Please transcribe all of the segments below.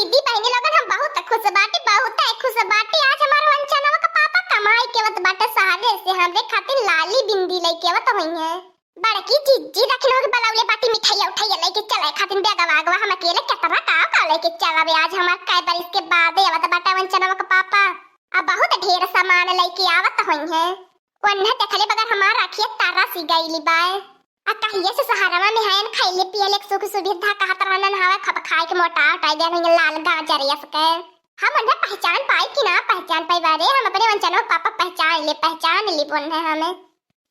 दीदी बहनी लोगन हम बहुत खुश बाटी, बहुत खुश बाटी। आज हमारा वंचनवा का पापा कमाई के वत बाटे शहर से हमरे खातिर लाली बिंदी लेके आवत होई है। बड़की जीजी रखलो के बलावले बाटी मिठाई उठाई लेके चले खातिर बेगवा आगवा हम अकेले केतना का लेके चलावे। आज हमार काय बारिश के बाद आवत बाटा वंचनवा का पापा अब बहुत ढेर सामान लेके आवत होई है। वन्ने देखले बगैर हमार राखिए तारा सी गईली बाय। आ कहिए से सहारावा में हैन खाइले पियले सुख सुविधा कहत रहलन हवा खप खाए के मोटा टाई दे रही लाल गाजर या सके। हम उन्हें पहचान पाई कि ना पहचान पाई बारे हम अपने वंचनवा पापा पहचान ले बोल है हमें।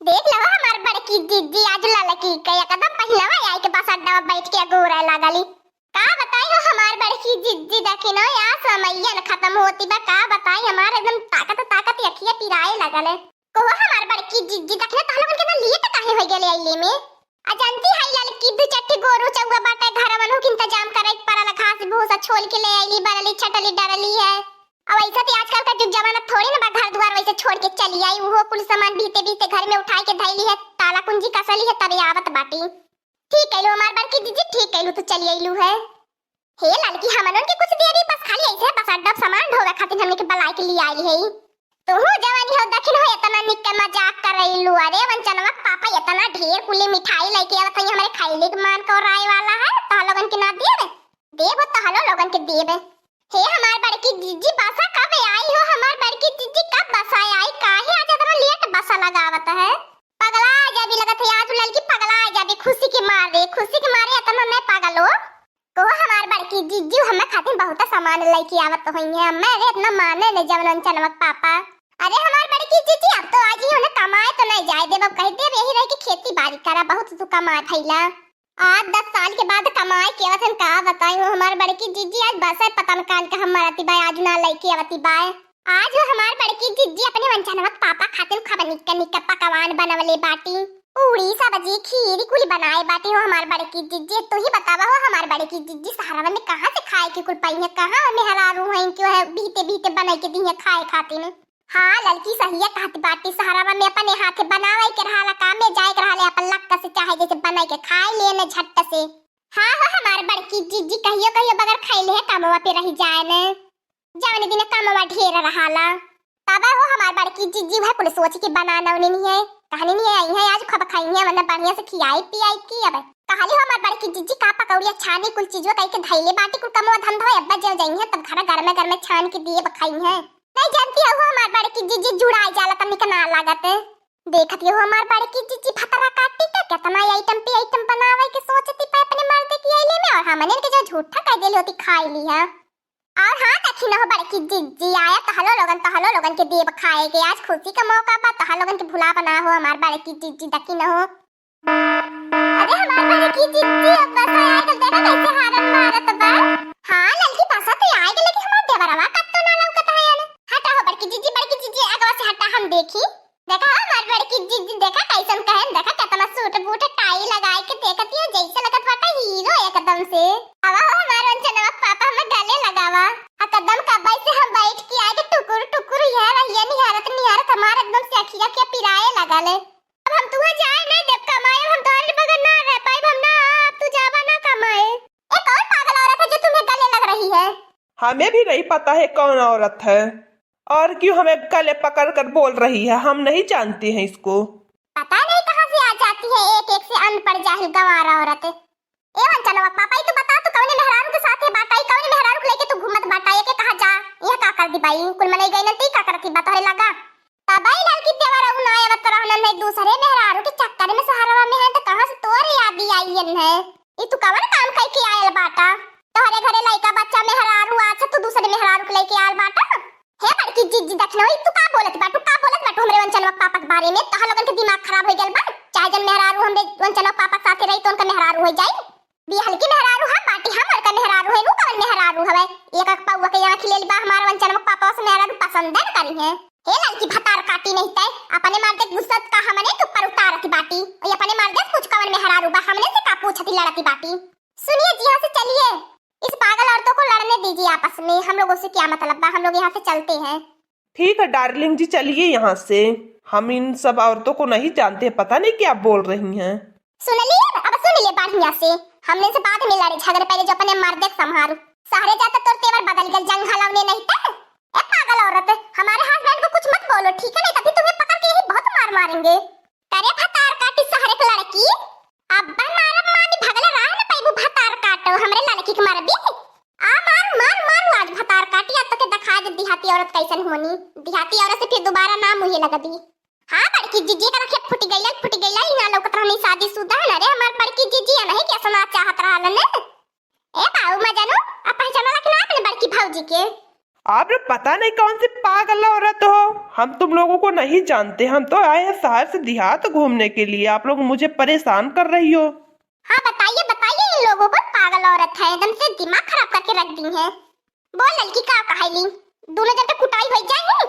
देख लो हमार बड़की दीदी आज ललकी के कदम पहलवा आई के पास अड्डा बैठ के गोरा लागली। का बताई हो हमार बड़की दीदी देखी ना या समयन खत्म होती बा। का बताई हमार एकदम ताकत अखिया पिराए लगल को हमार बड़की दीदी देखले त लोगन के ना लिए त काहे हो गेले आइले में। अजंती हाई ललकी दू चट्टी गोरू चौगा बाटे घर वालों के इंतजाम करे परला घास भूसा छोल के ले आइली बरली छटली डरली है। अब ऐसा तो आजकल का जुग जमाना थोड़ी ना बा घर द्वार वैसे छोड़ के चली आई। वो कुल सामान बीते घर में उठा के धैली है ताला कुंजी कसली है तबे आवत बाटी। ठीक है लो हमार बड़की दीदी ठीक है लो तो चली आइलू है। हे लड़की हमनन के कुछ देरी बस खाली ऐसे बस अड्डा सामान ढोवे खातिर हमने के बलाई के लिए आई है। तो हो जवानी हो दखिन हो इतना निक मजाक कर रही लो। अरे वंचनवा पापा इतना ढेर कुले मिठाई लेके आवत है हमारे खाइले के मान को राय वाला है त लोगन के ना देब त हलो लोगन के देब। हे हमार बड़की दीदी बसा कब आई हो। हमार बड़की दीदी कब बसा आई काहे आज इतना लेट बसा लगावत है। पगला जाबी लगत है आज लड़की पगला जाबी खुशी के मारे इतना मैं पागल हो। को हमार बड़की दीदी हमें खातिर बहुत सामान लेके आवत होई है। मैं इतना माने ले जवन वंचनवा पापा। अरे हमार बड़की दीदी अब तो आज ही उन्हें कमाए तो नहीं जाए देब कह देब यही रह के खेती बाड़ी करा बहुत तू कमा थैला। आज 10 साल के बाद कमाए के वतन का बताई हो हमार बड़की दीदी आज बस है पता मकान का हमारा बाय आज ना लेके आवती बाय। आज हो हमार बड़की दीदी अपने वंचनवा पापा खातिर खबर निक्का पकवान बनवले बाटी पूरी सब्जी खीर कुल बनाए बाटी हो हमार बड़की दीदी। तो ही बतावा हो हमार बड़की दीदी सहारा में कहां से खाए के कुल पाई है कहां में हरारू है क्यों है बीते बनाई के दी है खाए खातिर। हाँ लड़की सही है कहती बाटी सहारा में अपने हाथ बनावे के रहाला काम में जाए के रहाला अपन लक्का से चाहे जैसे बनाई के खाए लेने झट से। हाँ हो हमार बड़की दीदी कहियो बगैर खाइले है कामवा पे रही जाए ने जवने दिन कामवा ढेर रहाला तब हो हमार बड़की दीदी भाई कुल सोच के बनाना उन्हें नहीं है कहानी नहीं आई है आज खब खाई है वरना बढ़िया से खियाई पियाई की अब कहानी हो हमार बड़की दीदी का पकौड़िया छानी कुल चीजों कई के धैले बाटी कुल कमवा धंधा अब्बा जल जाई है तब घर में छान के दिए बखाई है। नहीं जानती हो हमार बड़की दीदी जुड़ाई जाला तनी का ना लागत देखत हो हमार बड़की दीदी फतरा काटी त कितना आइटम बनावे के सोचती पे अपने मर्द की आइले में और हमने के जो झूठा कह देली होती खाई ली है। और हां देखी न हो बड़की दीदी आया त हलो लोगन के देब खाए के आज खुशी का मौका बा त हलो लोगन के भुला बना हो हमार बड़की दीदी देखी न हो। अरे हमार बड़की दीदी अब बस आया तो देखा कैसे हारन मारत बा। हां लड़की पासा तो आए गेले कि हमार देवरवा कत्तो ना लौकत है यार। हटा हो बड़की दीदी आगवा से हटा हम देखी देखा हमार बड़की दीदी देखा कैसन कहन देखा कितना सूट बूट टाई लगाए के देखती है जैसे लगत बाटा हीरो एकदम से। आवा हो हमार वंचनवा पापा हमें गले लगावा कदम कबाई से हम बैठ के आए टुकुर यार ये निहारत हमार एकदम से अखिया के पिराए लगले। अब हम तुहे जाए नहीं देव कमाए हम तोरे बगैर ना रह पाए हम ना अब तू जावा ना कमाए। एक और पागल औरत है जो तुम्हें गले लग रही है। हमें भी नहीं पता है कौन औरत है और क्यों हमें गले पकड़ कर बोल रही है हम नहीं जानते हैं इसको। पता नहीं कहां से आ जाती है एक से अनपढ़ जाहिल गंवारा औरत। ए वंचनवा पापा ही तो बता तू कौन मेहरारू के साथ है बाटाई कौन मेहरारू को लेके तू घूमत बाटाई के कहां जा यह का कर दी बाई कुल मनई गई नती का करती बताए लगा तबाई लड़की देवरा उनाए मत रहन नहीं दूसरे मेहरारू के चक्कर में सहारा में है तो कहां से तोरे याद आई है ये तू कवन काम कई के आयल बाटा तोहरे घरे लइका बच्चा मेहरारू आछे तू दूसरे मेहरारू को लेके आयल बाटा। हे बड़की जीजी देखनो तू का बोलत बाटू हमरे वंचनवा पापा के बारे में तहा लोगन के दिमाग खराब हो गेल बा। चाहे जन मेहरारू हमरे वंचनवा पापा साथे रही तो उनका मेहरारू हो जाई बिहल की मेहरारू है बाटी हमर का मेहरारू है नु कवन मेहरारू हवे एक एक पौवा के आंख लेली बा हमार वंचनवा पापा से मेहरारू पसंद न करी है। हे लड़की भतार काटी नहीं तय अपने मार दे गुस्सा का हमने के ऊपर उतारती बाटी और अपने मार दे कुछ कवन मेहरारू बा हमने से का पूछती लड़ती बाटी। सुनिए जी यहां से चलिए इस पागल औरतों को लड़ने दीजिए आपस में हम लोगों से क्या मतलब बा हम लोग यहाँ से चलते हैं। ठीक है डार्लिंग जी चलिए यहाँ से हम इन सब औरतों को नहीं जानते पता नहीं क्या बोल रही हैं। सुन लिए अब सुन लिए बढ़िया से हमने से बाद में लड़े झगड़े पहले जो अपने मर्द संभारू सहारे जाता तो तेवर बदल गल जंग हलावने नहीं थे। ए पागल औरत, हमारे हस्बैंड को कुछ मत बोलो ठीक है, नहीं तभी तुम्हें पकड़ के यही बहुत मार मारेंगे। करे भतार काटी सहारे की लड़की, अब्बा मारब मानी भगले राह न पैबू भतार काटो हमरे लड़की के मारबी। आ मार मार मार आज भतार काटी, अब तो के दिखा दे देहाती औरत कैसन होनी। देहाती औरत से फिर दोबारा ना मुहे लगदी। हां बड़की जीजी का रखे फुटी गईला इना लौकत रहनी शादीशुदा है रे हमार बड़की जीजी है नहीं कैसा ना चाहत रहल ने। ए बाऊ मजानो अब पहचाना कि ना अपने बड़की भौजी के। आप लोग पता नहीं कौन सी पागल औरत हो, हम तुम लोगों को नहीं जानते। हम तो आए हैं शहर से देहात घूमने के लिए, आप लोग मुझे परेशान कर रही हो। हाँ बताइए बताइए, इन लोगों को पागल औरत है एकदम से दिमाग खराब करके रख दी है। बोल लड़की का कहाली, दोनों जन पे कुटाई हो जाए।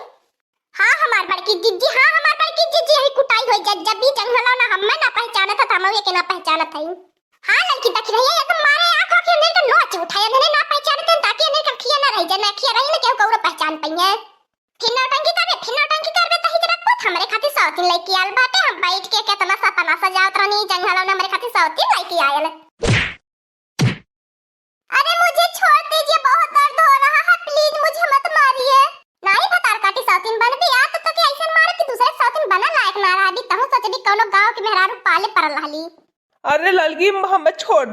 हाँ हमार बड़की जीजी, हाँ हमार बड़की जीजी यही कुटाई हो जाए। जब भी जंगल ना हम ना पहचाना था हम ये के ना पहचाना था। हाँ लड़की देख रही है एकदम मारे आंखों के अंदर तो नोच उठाया मैंने ना पहचाने थे ताकि नहीं कर खिया ना रह जाए, ना खिया रही ना केहू कौरो पहचान पइए। फिर नौटंकी करबे तही जरा कुछ हमरे खातिर सौतीन लइकी आल बाटे। हम बैठ के केतना सपना सजावत रहनी जंगल ना हमरे खातिर सौतीन लइकी आयल। अरे मुझे छोड़ दीजिए, बहुत दर्द हो रहा है, प्लीज मुझे मत मारिए। नहीं भतार काटी सौतीन बन भी आ तो के ऐसे मारे कि दूसरे सौतीन बना लायक ना रहा। भी तहु सोचबी कोनो गांव के मेहरारू पाले परल रहली। अरे लड़की हम छोड़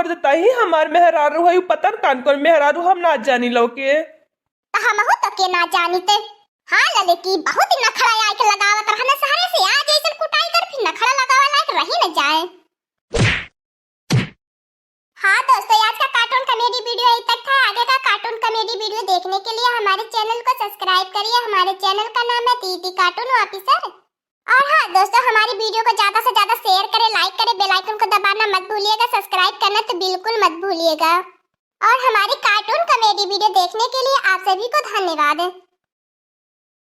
देता ही हमार मेहरारू है पता कान को मेहरारू हम ना जानी लोके। हम हो तो के ना जानीते। हाँ लड़की बहुत नखरा आय के लगावत रहने सहारे से आज ऐसे कुटाई कर फिर नखरा लगावा लायक रही न जाए। हाँ दोस्तों आज का कार्टून कॉमेडी वीडियो यहीं तक था। आगे का कार्टून कॉमेडी वीडियो देखने के लिए हमारे चैनल को सब्सक्राइब करिए। हमारे चैनल का नाम है दीदी कार्टून ऑफिसर। और हाँ दोस्तों हमारी वीडियो को ज्यादा से ज्यादा शेयर करें, लाइक करें, बेल आइकन को दबाना मत भूलिएगा, सब्सक्राइब करना तो बिल्कुल मत भूलिएगा। और हमारी कार्टून कॉमेडी वीडियो देखने के लिए आप सभी को धन्यवाद।